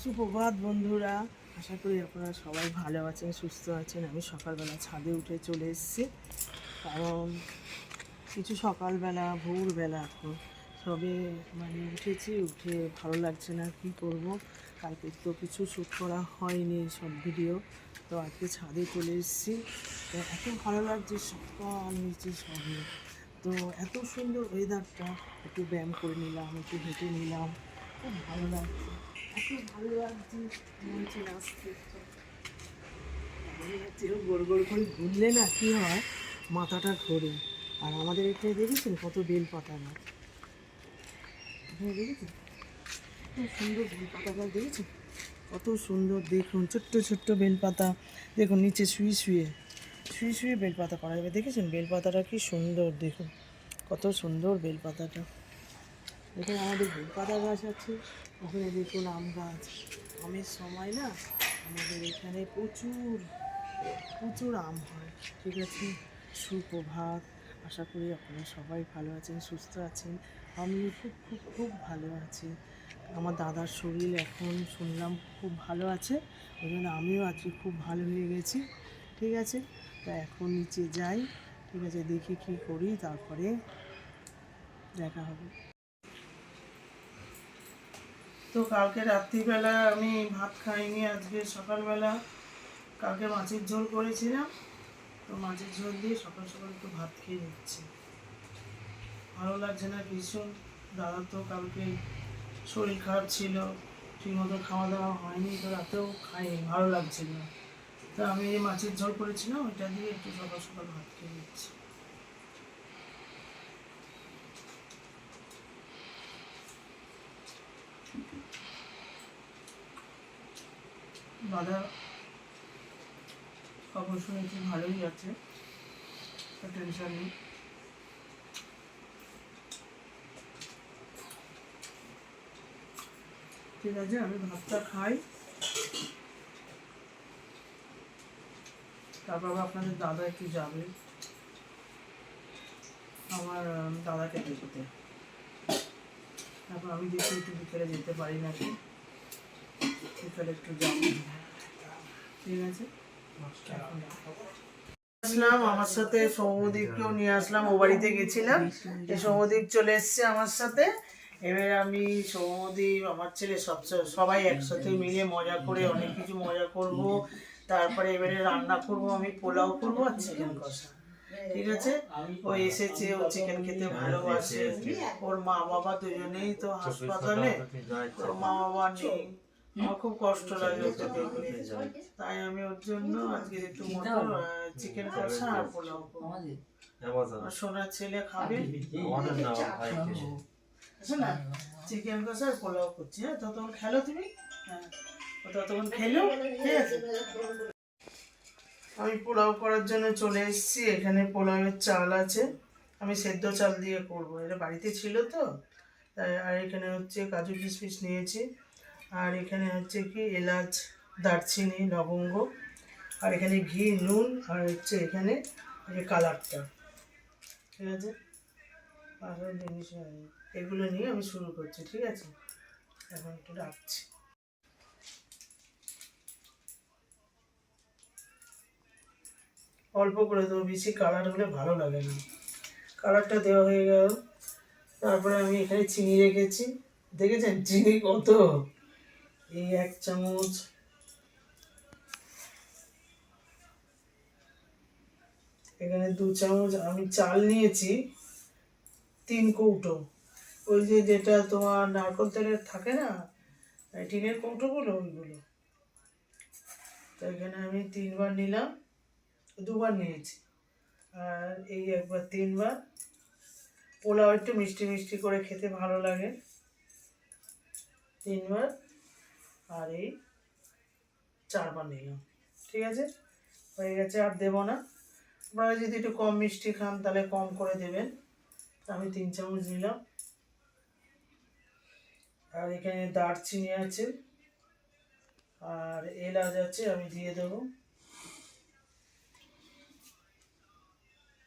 সুপ্রভাত বন্ধুরা, আশা করি আপনারা সবাই ভালো আছেন, সুস্থ আছেন। আমি সকালবেলা ছাদে উঠে চলে এসেছি, কারণ কিছু সকালবেলা ভোরবেলা এখন সবে উঠেছি, উঠে ভালো লাগছে না, কি করব। কালকে তো কিছু শ্যুট করা হয়নি সব ভিডিও, তো আজকে ছাদে চলে এসেছি। তো এত ভালো লাগছে, সকাল নিচে সবে, তো এত সুন্দর ওয়েদারটা। একটু ব্যায়াম করে নিলাম, একটু হেঁটে নিলাম, খুব ভালো লাগছে। এত ভালো লাগছে, মনে হচ্ছে নাচতে ইচ্ছা করছে। গোল গোল করে ঘুরলে না কি হয়, মাথাটা ঘোরে। আর আমাদের এখানে দেখেছেন কত বেলপাতা গাছ, এখানে দেখেছেন কত সুন্দর বেলপাতা গাছ, দেখেছেন কত সুন্দর। দেখুন ছোট্ট ছোট্ট বেলপাতা, দেখুন নিচে শুয়ে শুয়ে শুয়ে শুয়ে বেলপাতা করা যাবে। দেখেছেন বেলপাতাটা কি সুন্দর, দেখুন কত সুন্দর বেলপাতাটা। এখানে আমাদের বেলপাতা গাছ আছে, ওখানে দেখুন আম গাছ। আমের সময় না আমাদের এখানে প্রচুর প্রচুর আম হয়। ঠিক আছে, সুপ্রভাত। আশা করি আপনারা সবাই ভালো আছেন, সুস্থ আছেন। আমি খুব খুব খুব ভালো আছি। আমার দাদার শরীর এখন শুনলাম খুব ভালো আছে, ওই জন্য আমিও আজকে খুব ভালো হয়ে গেছি। ঠিক আছে, তা এখন নিচে যাই। ঠিক আছে, দেখি কি করি, তারপরে দেখা হবে। তো কালকে রাত্রিবেলা আমি ভাত খাইনি, আজকে সকালবেলা কালকে মাছের ঝোল করেছিলাম, তো মাছের ঝোল দিয়ে সকাল সকাল একটু ভাত খেয়ে নিচ্ছি। ভালো লাগছে না ভীষণ। দাদা তো কালকে শরীর খারাপ ছিল, ঠিকমতো খাওয়া দাওয়া হয়নি, তো রাতেও খাইনি, ভালো লাগছিল না। তো আমি এই মাছের ঝোল করেছিলাম, ওইটা দিয়ে একটু সকাল সকাল ভাত খেয়ে নিচ্ছি। দাদা খবর শুনেছি ভালোই আছে, টেনশন নেই। ঠিক আছে, আমি ভাতটা খাই, তারপর আপনাদের দাদা একটু যাবে আমার দাদাকে দেখতে। তারপর আমি দেখি একটু বিকেলে যেতে পারি নাকি, বিকেলে একটু যাবো। ঠিক আছে, আসলাম আমার সাথে সৌমদীপকেও নিয়ে আসলাম, ও বাড়িতে গেছিলাম, এই সৌমদীপ চলে এসছে আমার সাথে। এবার আমি সৌমদীপ আমার ছেলে সবাই একসাথে মিলে মজা করে অনেক কিছু মজা করব। তারপরে এবারে রান্না করব, আমি পোলাও করব আর চিকেন কষা। ঠিক আছে, ও এসেছে, ও চিকেন খেতে ভালোবাসে। ওর মা বাবা দুজনেই তো হাসপাতালে, ওর মা বাবা নেই। আমার খুব কষ্ট লাগে ওকে দেখলে, তাই আমি ওর জন্য আজকে একটু মটন চিকেন কষা আর পোলাও করবো। আর সোনার ছেলে খাবে, না চিকেন কষা আর পোলাও করছি। হ্যাঁ, ততক্ষণ খেলো তুমি। হ্যাঁ, ততক্ষণ খেলো। ঠিক আছে, আমি পোলাও করার জন্য চলে এসেছি। এখানে পোলাওয়ের চাল আছে, আমি সেদ্ধ চাল দিয়ে করবো, এটা বাড়িতে ছিল তো তাই। আর এখানে হচ্ছে কাজু কিশমিশ নিয়েছি, আর এখানে হচ্ছে কি এলাচ, দারচিনি, লবঙ্গ, আর এখানে ঘি, নুন, আর হচ্ছে এখানে এই কালারটা। ঠিক আছে, আর জিনিস এগুলো নিয়ে আমি শুরু করছি। ঠিক আছে, এখন একটু রাখছি। অল্প করে দেবো, বেশি কালার হলে ভালো লাগে না। কালারটা দেওয়া হয়ে গেল, তারপরে আমি এখানে চিনি রেখেছি। দেখেছেন চিনি কত, এই 1 চামচ। এখানে 2 চামচ। আমি চাল নিয়েছি 3 কৌটো, ওই যে যেটা তোমার নারকেল তেলের থাকে না, টিনের কৌটোগুলো, ওইগুলো। তো এখানে আমি 3বার নিলাম, 2বার নিয়েছি, আর এই একবার 3বার। পোলাও একটু মিষ্টি মিষ্টি করে খেতে ভালো লাগে, 3বার। আর এই 4বার নিলাম। ঠিক আছে, হয়ে গেছে, আর দেবো না। আপনারা যদি একটু কম মিষ্টি খান তাহলে কম করে দেবেন। আমি 3 চামচ নিলাম। আর এখানে দারচিনি আছে আর এলাচ আছে, আমি দিয়ে দেবো।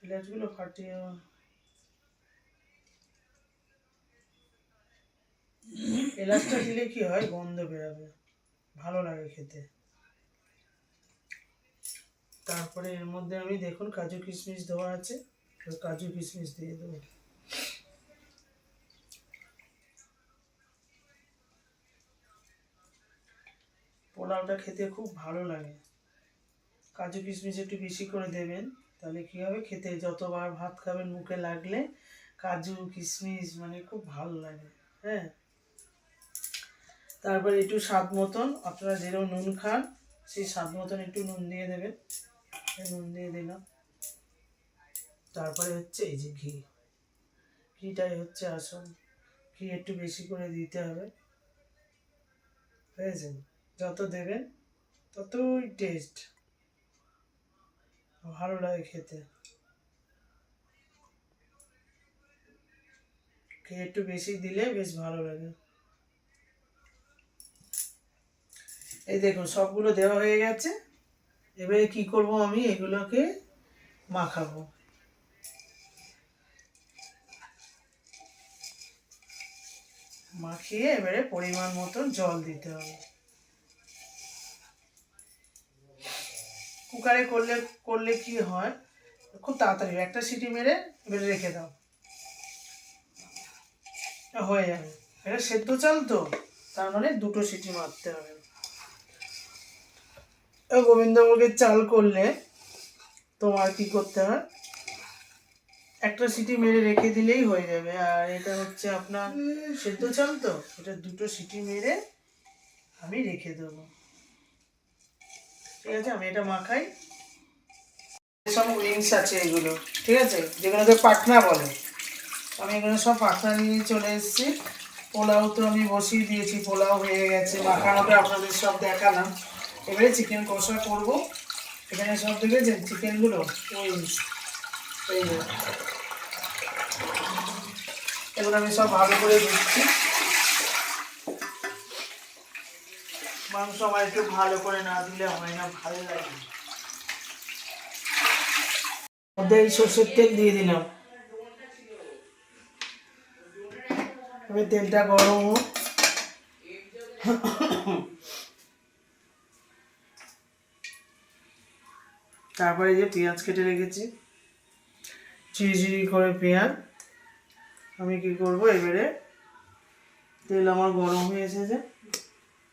এলাচগুলো ফাটিয়ে, এলাচটা দিলে কি হয়, গন্ধ বেরোবে। ভালো লাগে খেতে। তারপরে এর মধ্যে আমি দেখুন কাজু কিশমিশ দেওয়া আছে, তো কাজু কিশমিশ দিয়ে দেবো। পোলাওটা খেতে খুব ভালো লাগে। কাজু কিশমিশ একটু বেশি করে দেবেন, তাহলে কী হবে, খেতে যতবার ভাত খাবেন মুখে লাগলে কাজু কিশমিশ মানে খুব ভালো লাগে। হ্যাঁ, তারপরে একটু স্বাদ মতন, আপনারা যেরকম নুন খান সেই স্বাদ মতন একটু নুন দিয়ে দেবেন। নুন দিয়ে দিলাম। তারপরে হচ্ছে এই যে ঘি, ঘিটাই হচ্ছে আসল। ঘি একটু বেশি করে দিতে হবে, বুঝেছেন? যত দেবেন ততই টেস্ট ভালো লাগে খেতে। ঘি একটু বেশি দিলে বেশ ভালো লাগে। এই দেখুন সবগুলো দেওয়া হয়ে গেছে। এবারে কি করব, আমি এগুলোকে মাখাবো। মাখিয়ে এবারে পরিমাণ মতন জল দিতে হবে। কুকারে করলে করলে কি হয়, খুব তাড়াতাড়ি একটা সিটি মেরে এবারে রেখে দাও, হয়ে যাবে। এটা সেদ্ধ চাল তো, তার মানে দুটো সিটি মারতে হবে। গোবিন্দভোগের চাল করলে তোমার কি করতে হয়, একটা সিটি মেরে রেখে দিলেই হয়ে যাবে। আর এটা হচ্ছে আপনার সেদ্ধ চাল তো, এটা দুটো সিটি মেরে আমি রেখে দেবো। ঠিক আছে, আমি এটা মাখাই। সব উইংস আছে এগুলো, ঠিক আছে, যেগুলোকে পাটনা বলে। আমি এগুলো সব পাটনা নিয়ে চলে এসেছি। পোলাও তো আমি বসিয়ে দিয়েছি, পোলাও হয়ে গেছে, মাখানোটা আপনাদের সব দেখালাম। এবারে চিকেন কষা করব। এখানে সব দেখেছেন চিকেনগুলো, উইংস, এই যে এগুলো আমি সব ভালো করে দিচ্ছি। মাংস আমার একটু ভালো করে না দিলে হয় না, ভালো লাগে। মধ্যে এই সর্ষের তেল দিয়ে দিলাম। এবার তেলটা গরম হোক। তারপরে যে পেঁয়াজ কেটে রেখেছি, চিড়ি করে পেঁয়াজ, আমি কি করব, এবারে তেল আমার গরম হয়ে এসেছে,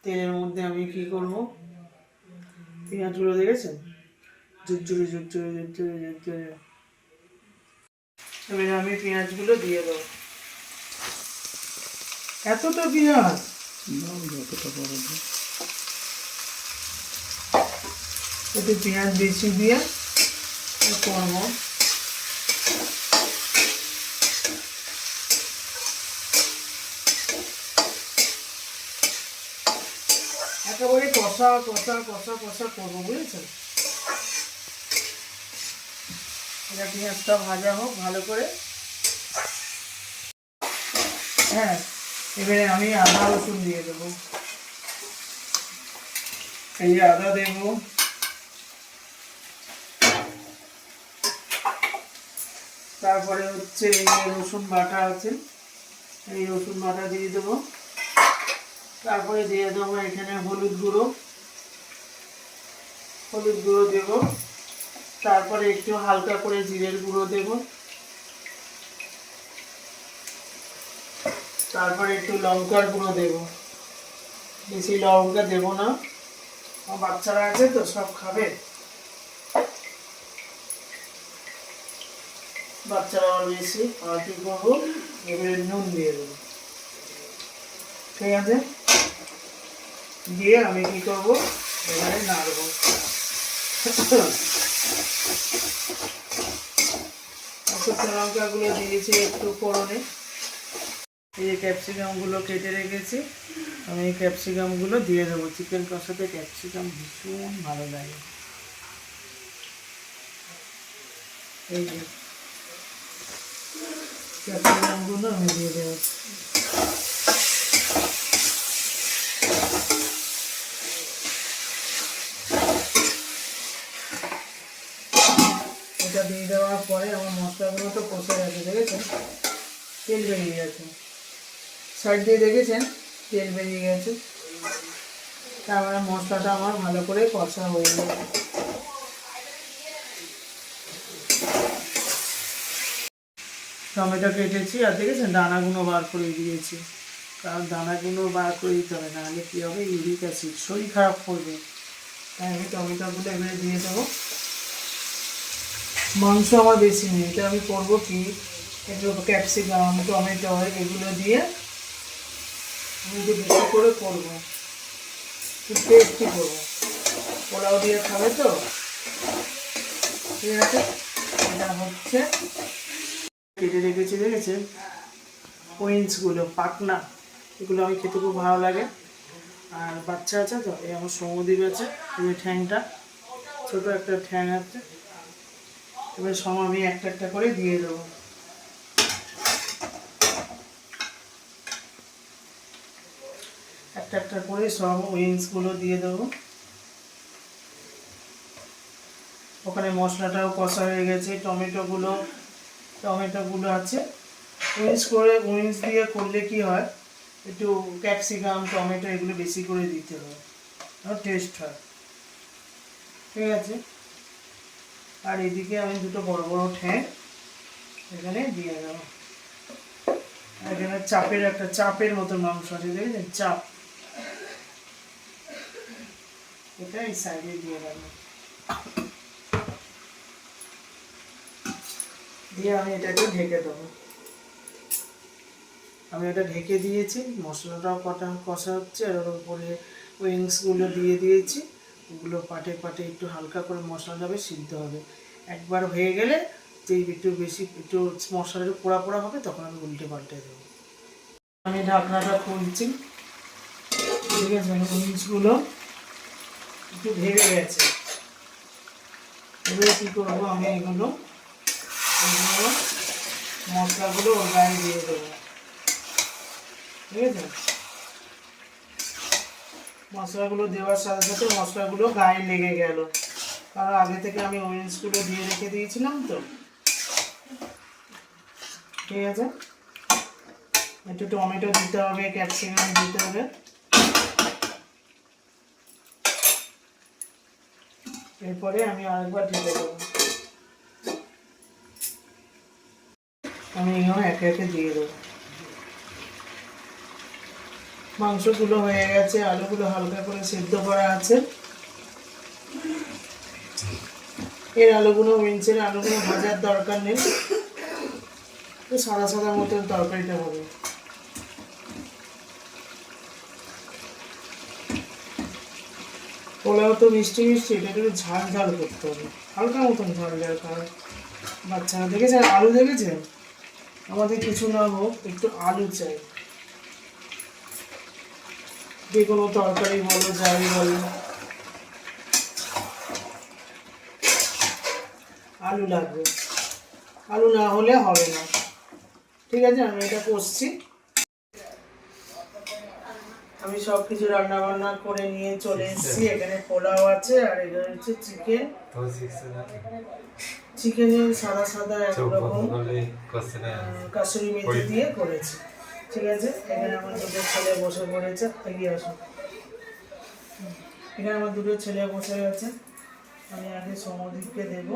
তেলের মধ্যে আমি কি করব, পেঁয়াজগুলো দেখেছেন ঝুরঝুরে ঝুরঝুরে ঝুরঝুরে ঝুরঝুরে, এবারে আমি পেঁয়াজগুলো দিয়ে দেবো। এতটা পেঁয়াজ একটু পেঁয়াজ বেশি দিয়ে করবো। একেবারে কষা কষা কষা কষা করবো, বুঝেছেন? এটা পেঁয়াজটা ভাজা হোক ভালো করে। হ্যাঁ, এবারে আমি আদা রসুন দিয়ে দেবো। এই আদা দেবো, তারপরে হচ্ছে এই রসুন বাটা আছে, এই রসুন বাটা দিয়ে দেবো। তারপরে দিয়ে দেবো এখানে হলুদ গুঁড়ো, হলুদ গুঁড়ো দেবো। তারপরে একটু হালকা করে জিরের গুঁড়ো দেব। তারপরে একটু লঙ্কার গুঁড়ো দেব, বেশি লঙ্কা দেব না, আমার বাচ্চারা আছে তো সব খাবে, বাচ্চারা আমার বেশি। আর কি করবো, এবারে নুন দিয়ে দেবো। ঠিক আছে, দিয়ে আমি কি করবো, এবারে নাড়বো। শুকনো লঙ্কাগুলো দিয়েছি একটু ফোড়নে। এই যে ক্যাপসিকামগুলো কেটে রেখেছি, আমি এই ক্যাপসিকামগুলো দিয়ে দেবো। চিকেন কষাতে ক্যাপসিকাম ভীষণ ভালো লাগে। এই যে ক্যাপসিকামগুলো আমি দিয়ে দেবো। এটা দিয়ে দেওয়ার পরে আমার মশলাগুলো তো কষে গেছে, দেখেছেন তেল বেরিয়ে গেছে, সাইড দিয়ে দেখেছেন তেল বেরিয়ে গেছে। তারপরে মশলাটা আমার ভালো করে কষা হয়ে যাবে। টমেটো কেটেছি আর দেখেছেন দানাগুলো বার করে দিয়েছি, কারণ দানাগুলো বার করে দিতে হবে, নাহলে কী হবে ইউরিক অ্যাসিড শরীর খারাপ করবে। তাই আমি টমেটোগুলো এবারে দিয়ে দেবো। মাংস আমার বেশি নেই, এটা আমি করবো কি একটু ক্যাপসিকাম টমেটো এগুলো দিয়ে আমি একটু বেশি করে করবো, একটু টেস্টি করবো, পোলাও দিয়ে খাবে তো। ঠিক আছে, এটা হচ্ছে কেটে রেখেছি দেখেছেন উইংসগুলো, পাকনা, এগুলো আমি খেতে খুব ভালো লাগে। আর বাচ্চা আছে তো, এই আমার সমুদ্রীপ আছে, এই ঠ্যাংটা ছোটো একটা ঠ্যাং আছে, এবার সব আমি একটা একটা করে দিয়ে দেবো। একটা একটা করে সব উইংসগুলো দিয়ে দেবো। ওখানে মশলাটাও কষা হয়ে গেছে, টমেটোগুলো আছে। উইংস দিয়ে করলে কি হয়, একটু ক্যাপসিকাম টমেটো এগুলো বেশি করে দিতে হয়, টেস্ট হয়। ঠিক আছে, আর এদিকে আমি দুটো বড় বড় ঠ্যাং এখানে দিয়ে দেবো। এখানে চাপের মতো মাংস আছে দেখেছেন, চাপ, এটা এই সাইডে দিয়ে দেবো। দিয়ে আমি এটাকে ঢেকে দেবো। আমি এটা ঢেকে দিয়েছি, মশলাটাও কষা হচ্ছে, আর ওর উপরে উইংসগুলো দিয়ে দিয়েছি। ওগুলো পাটে পাটে একটু হালকা করে মশলা যাবে, সিদ্ধ হবে। একবার হয়ে গেলে যে একটু বেশি একটু মশলাটা পোড়া পোড়া হবে, তখন আমি উল্টে পাল্টে দেবো। আমি ঢাকনাটা খুলছি, ঠিক আছে, উইংসগুলো একটু ভেঙে গেছে। এবারে কী করবো, আমি এগুলো মশলাগুলো ওর গায়ে দিয়ে দেবো। ঠিক আছে, মশলাগুলো দেওয়ার সাথে সাথে মশলাগুলো গায়ে লেগে গেল, কারণ আগে থেকে আমি উইংসগুলো দিয়ে রেখে দিয়েছিলাম তো। ঠিক আছে, একটু টমেটো দিতে হবে, ক্যাপসিকাম দিতে হবে। এরপরে আমি আরেকবার ঢেকে দেবো। আমি এগুলো একে একে দিয়ে দেবো। মাংসগুলো হয়ে গেছে, আলুগুলো হালকা করে সেদ্ধ করা আছে। এর আলুগুলো উইংসের আলুগুলো ভাজার দরকার নেই, সাদা সাদা মতন তরকারিটা হবে। পোলাও তো মিষ্টি মিষ্টি, এটা একটু ঝাল ঝাল করতে হবে, হালকা মতন ঝাল ঝাল, কারণ বাচ্চারা দেখেছেন আলু দেখেছেন, আমাদের কিছু না হোক একটু আলু চাই, যে কোনো তরকারি বলো যাই বলো আলু লাগবে, আলু না হলে হবে না। ঠিক আছে, আমি এটা করছি। আমি সব কিছু রান্না বান্না করে নিয়ে চলে এসেছি। এখানে পোলাও আছে, আর এখানে হচ্ছে চিকেনের সাদা সাদা একরকম কাসুরি মেথি দিয়ে করেছি। ঠিক আছে, এখানে আমার দুটো ছেলে বসে পড়েছে, এগিয়ে আসো। এখানে আমার দুটো ছেলে বসে গেছে, আমি আগে সমদ্বীপকে দেবো।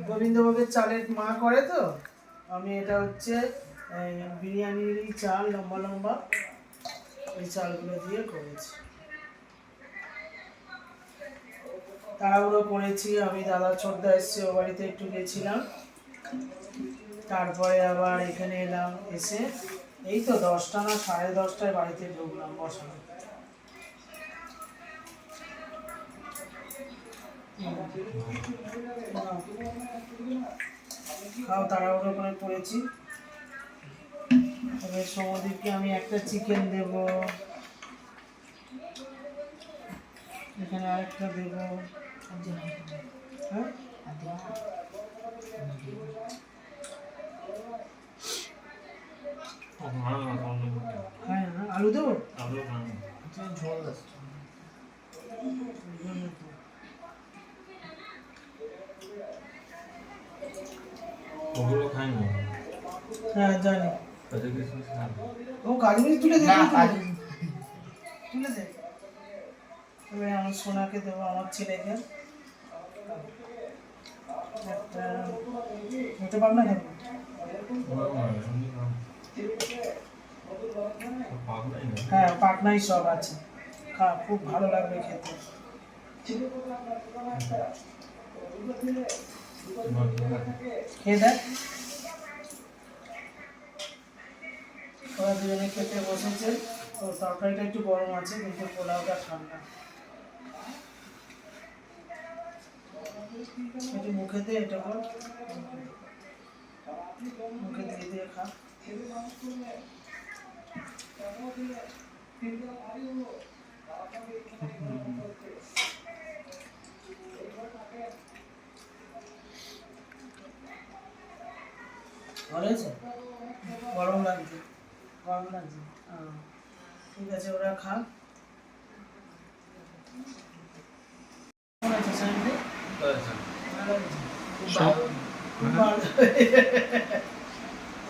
গোবিন্দভোগের চালের মা করে তো, আমি এটা হচ্ছে বিরিয়ানির চাল, লম্বা লম্বা, এই চালগুলো দিয়ে করেছি। তাড়াহুড়ো করেছি, আমি দাদা ছোটদা এসছে, ও বাড়িতে একটু গেছিলাম, তারপরে আবার এখানে এলাম, এসে এই তো 10টা না 10:30টায় বাড়িতে ঢুকলাম বসানো। খাও, তাড়াহুড়ো করে করেছি। তবে সমদ্বীপকে আমি একটা চিকেন দেব, এখানে আরেকটা দেব। হ্যাঁ, আলু দেবো, ঝোল আসছে। ওগুলো খাই না। হ্যাঁ জানি, ও কাজু মিষ্টি তুলে দে, তুলে দে। এবার আমার সোনাকে দেবো, আমার ছেলেকে একটা, হতে পার না কেন? হ্যাঁ পাকনাই সব আছে, খা, খুব ভালো লাগবে খেতে। খেয়ে দেখ। ওরা দুজনে খেতে বসেছে, তো তরকারিটা একটু গরম আছে কিন্তু পোলাওটা ঠান্ডা। একটু মুখে দিয়ে এটা কর, মুখে দিয়ে দিয়ে খা। ভালো হয়েছে? গরম লাগছে, গরম লাগছে। ঠিক আছে, ওরা খা। কেমন আছে স্যান্ডে? ভালো হয়েছে, খুব ভালো,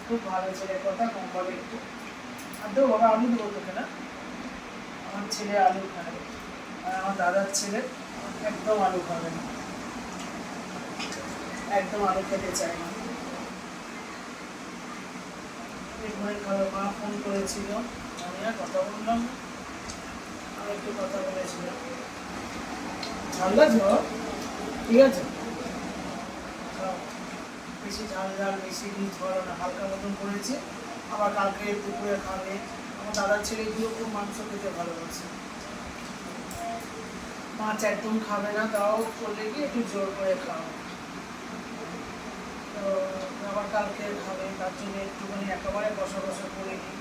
খুব ভালো ছেলে, কথা কম বলে একটু। আর দেবো বাবা, আলু দেবো তোকে না, আমার ছেলে আলু খায়, আর আমার দাদার ছেলে একদম আলু খাবে না, একদম আলু খেতে চায় না। এরপরে খাবে, মা ফোন করেছিল, আমি আর কথা বললাম, আমি একটু কথা বলেছিলাম। ঝাল লাগছে বাবা? ঠিক আছে, খাও। বেশি ঝাল ঝাল বেশি রিচ ভালো না, হালকা মতন করেছি। আবার কালকে দুপুরে খাবে। আমার দাদার ছেলেগুলো খুব মাংস খেতে ভালোবাসে, মাছ একদম খাবে না, তাও করলে কি একটু জোর করে খাও। তো আবার কালকে খাবে, তার জন্য একটুখানি একেবারে বসা বসা করে নিই,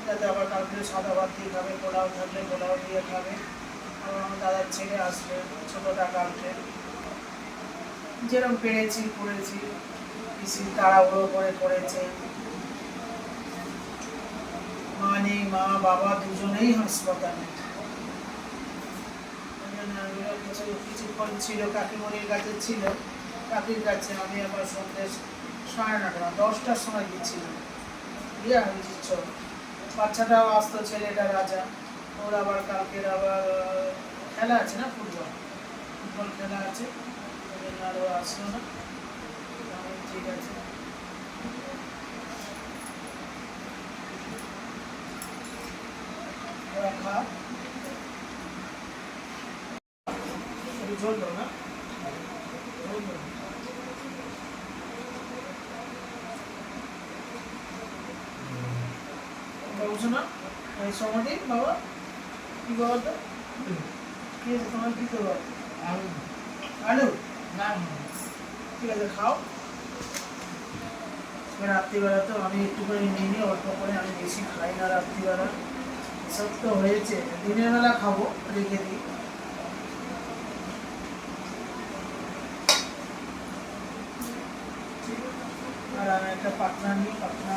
যাতে আবার কালকে সাদা ভাত দিয়ে খাবে, পোলাও থাকলে পোলাও দিয়ে খাবে। আবার আমার দাদার ছেলে আসবে ছোটোটা, কালকে যেরকম পেরেছি করেছি, পিসি তাড়াহুড়ো করে করেছে। মা নেই, মা বাবা দুজনেই হাসপাতালে। কিছুক্ষণ ছিল, কাকিমণির কাছে ছিল, কাকির কাছে। আমি আবার সন্ধ্যে 9:30 10টার সময় গেছিলাম, দিয়ে আমি দিচ্ছ। বাচ্চাটাও আসতো, ছেলেটা রাজা, ওর আবার কালকের আবার খেলা আছে না, ফুটবল ফুটবল খেলা আছে, ওই জন্য আরও আসলো না। ঠিক আছে, ওরা খা, ঝোল দাও না, ঝোল দাও। বলছো না এই সমাধি বাবা, কি বাবা তো কি আছে তোমার, কি করবো? আলু, আলু না, ঠিক আছে খাও। রাত্রিবেলা তো আমি একটুখানি নিয়ে নিই, অল্প করে, আমি বেশি খাই না রাত্রিবেলা। সব তো হয়েছে, দিনের বেলা খাবো, রেখে দিই। আর আমি একটা পাটনা নিই, পাটনা,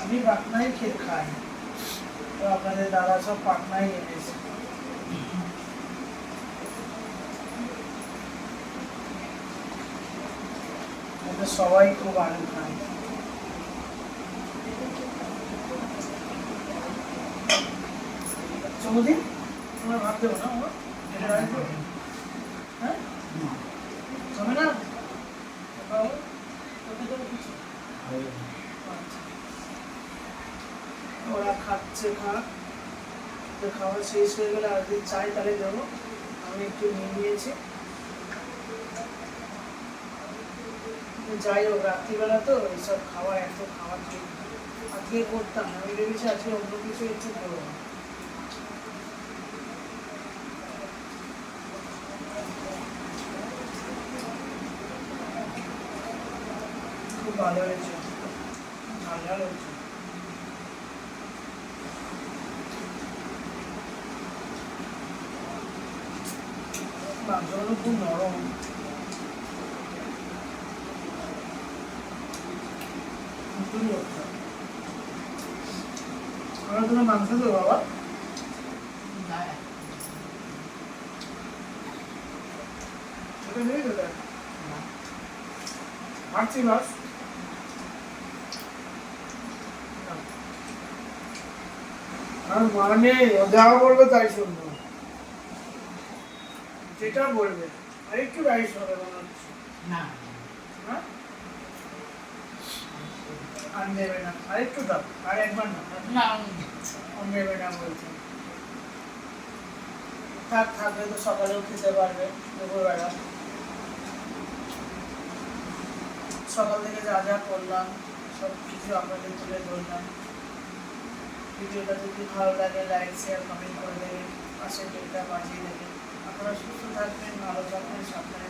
আমি পাটনাই খেয়ে খাই, তো আপনাদের দাদা সব পাটনাই এনেছে। সবাই খুব আলু খায়। চমুদি তোমার ভাত দেবো না, হ্যাঁ জমে না, ওরা খাচ্ছে, খাওয়া শেষ হয়ে গেলে আর যদি চাই তাহলে দেবো, আমি একটু নিয়ে নিয়েছি। যাই হোক, রাত্রিবেলা তো এইসব খাওয়া, এত খাওয়ার জন্য আজকে করতাম, আমি ভেবেছি আজকে অন্য কিছু একটু করবো। খুব ভালো হয়েছে, ভালো হয়েছে। মাংসগুলো খুব নরম, আমরা তোমার মাংস দেবো বাবা, হাঁটছি বাস। আর মানে ও যা বলবে তাই শুনবো, যেটা বলবে। আর একটু রাইস হবে মনে হচ্ছে। না হ্যাঁ? আর নেবে না, আর একটু দাও, আর একবার না, না আর নেবে না বলছে। থাক, থাকলে তো সকালেও খেতে পারবে দুপুরবেলা। সকাল থেকে যা যা করলাম সব কিছু আপনাদের তুলে ধরলাম। ভিডিওটা যদি ভালো লাগে লাইক শেয়ার কমেন্ট করে দেবেন, পাশে বেলটা বাজিয়ে দেবেন। আপনারা সুস্থ থাকবেন, ভালো থাকবেন, সাবধানে